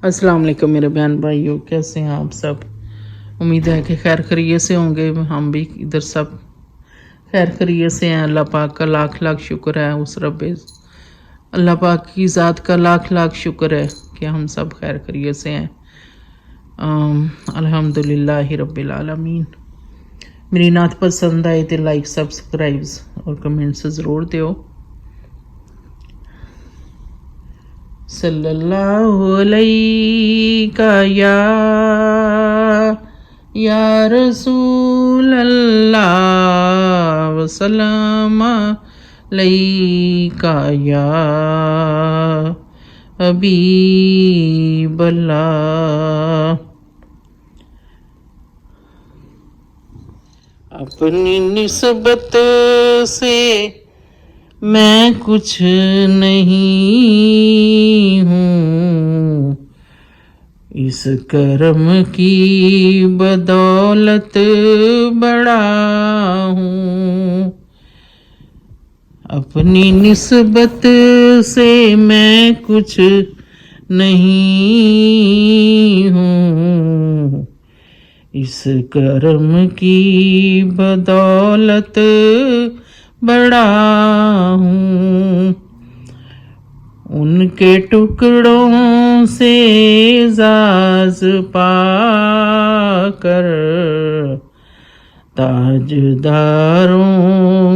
अस्सलाम वालेकुम मेरे बहन भाइयों, कैसे हैं आप सब। उम्मीद है कि खैर खैरियत से होंगे। हम भी इधर सब खैर खैरियत से हैं। अल्लाह पाक का लाख लाख शुक्र है। उस रब अल्लाह पाक की ज़ात का लाख लाख शुक्र है कि हम सब खैर खैरियत से हैं। अल्हम्दुलिल्लाहि रब्बिल आलमीन। मेरी नात पसंद आए तो लाइक सब्सक्राइब्स और कमेंट्स ज़रूर दो। सल्लल्लाहु अलैका या रसूल अल्लाह वसल्लम अलैका या हबीब अल्लाह। अपनी निस्बत से मैं कुछ नहीं हूँ, इस करम की बदौलत बड़ा हूँ। अपनी निस्बत से मैं कुछ नहीं हूँ, इस करम की बदौलत बड़ा हूँ। उनके टुकड़ों से एजाज पाकर ताजदारों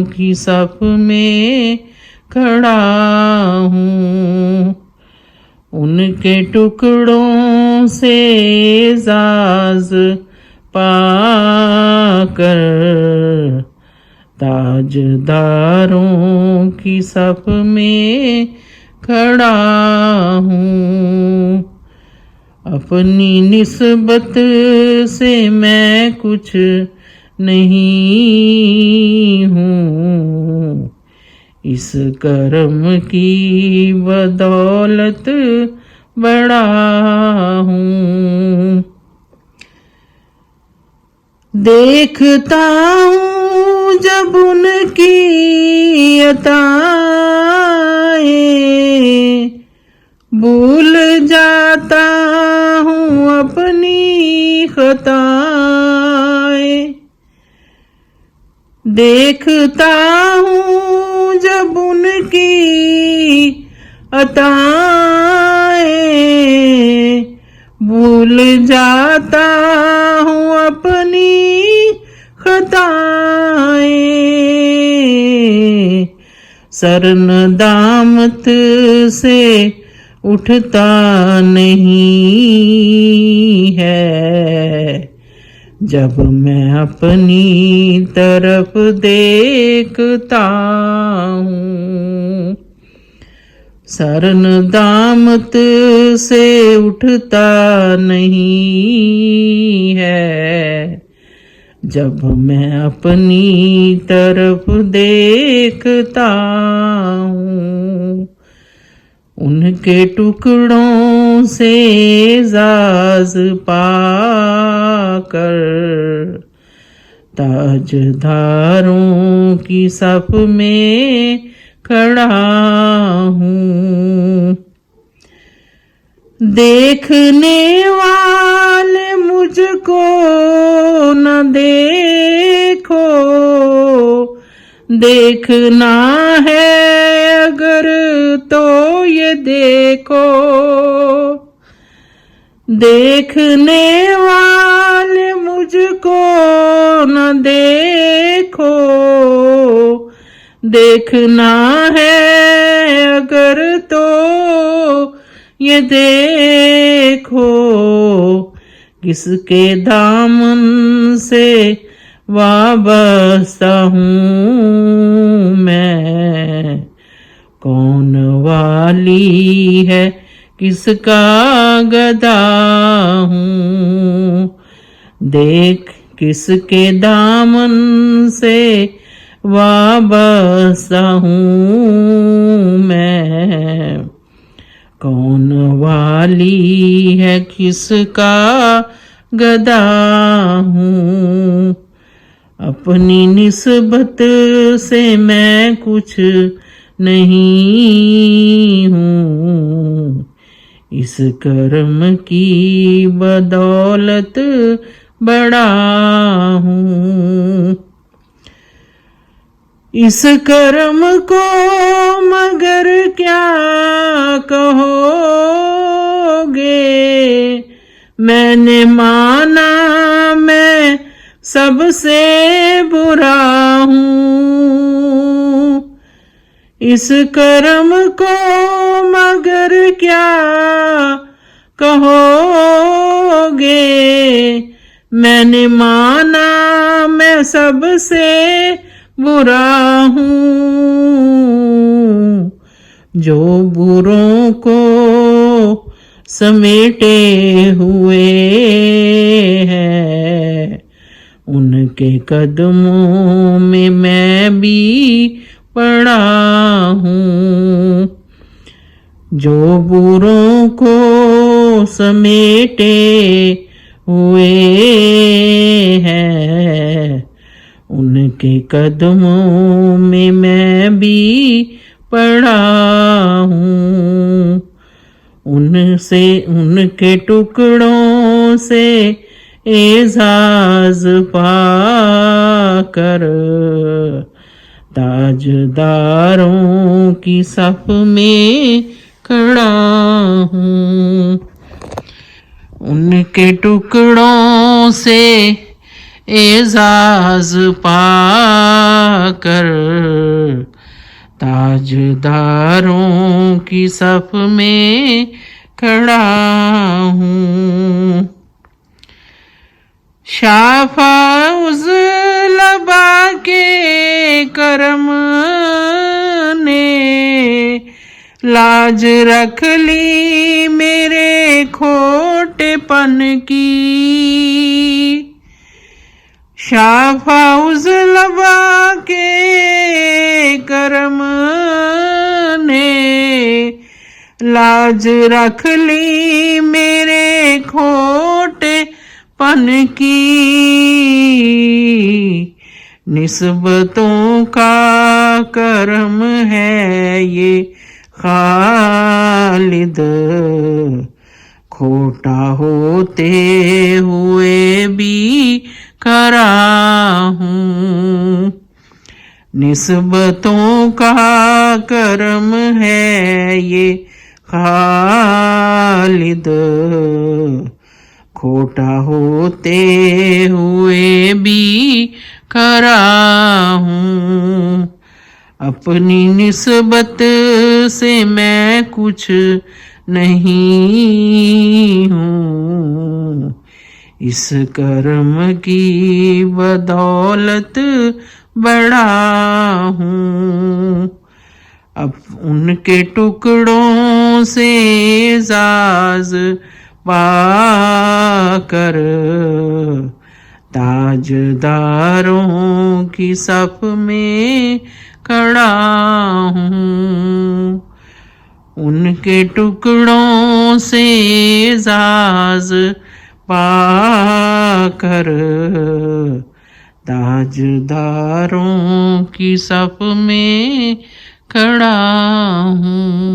की सफ में खड़ा हूँ। उनके टुकड़ों से एजाज पाकर ताजदारों की सफ में खड़ा हूँ। अपनी निस्बत से मैं कुछ नहीं हूँ, इस करम की बदौलत बड़ा हूँ। देखता हूँ जब उनकी अताएं, भूल जाता हूँ अपनी खताएं। देखता हूँ जब उनकी अताएं, भूल जाता हूँ अपनी खताएं। सर नदामत से उठता नहीं है, जब मैं अपनी तरफ देखता हूँ। सर नदामत से उठता नहीं है, जब मैं अपनी तरफ देखता हूँ। उनके टुकड़ों से एजाज पाकर ताजदारों की सफ में खड़ा हूँ। देखने वाले मुझको न देखो, देखना है अगर तो ये देखो। देखने वाले मुझको न देखो, देखना है अगर तो ये देखो। किसके दामन से वाबस्ता हूँ मैं, कौन वाली है किसका गदा हूँ। देख किसके दामन से वाबस्ता हूँ मैं, कौन वाली है किसका गदा हूँ। अपनी निस्बत से मैं कुछ नहीं हूँ, इस कर्म की बदौलत बड़ा हूँ। इस कर्म को मगर क्या कहोगे, मैंने माना मैं सबसे बुरा हूँ। इस कर्म को मगर क्या कहोगे, मैंने माना मैं सबसे बुरा हूँ। जो बुरों को समेटे हुए है, उनके कदमों में मैं भी पड़ा हूँ। जो बुरों को समेटे हुए है, उनके कदमों में मैं भी पड़ा हूँ। उनसे उनके टुकड़ों से एजाज पाकर ताजदारों की सफ में खड़ा हूँ। उनके टुकड़ों से एजाज पाकर ताजदारों की सफ में खड़ा हूँ। शाफा उस लबा के करम ने लाज रख ली मेरे खोटेपन की। शाफा उस लबा के करम ने लाज रख ली मेरे खोटेपन की। निस्बतों का करम है ये खालिद, खोटा होते हुए भी खरा हूँ। निस्बतों का करम है ये खालिद, खोटा होते हुए भी खरा हूँ। अपनी निस्बत से मैं कुछ नहीं हूँ, इस कर्म की बदौलत बड़ा हूँ। अब उनके टुकड़ों से एजाज पाकर ताजदारों की सफ में खड़ा हूँ। उनके टुकड़ों से एजाज पाकर ताजदारों की सफ में खड़ा हूँ।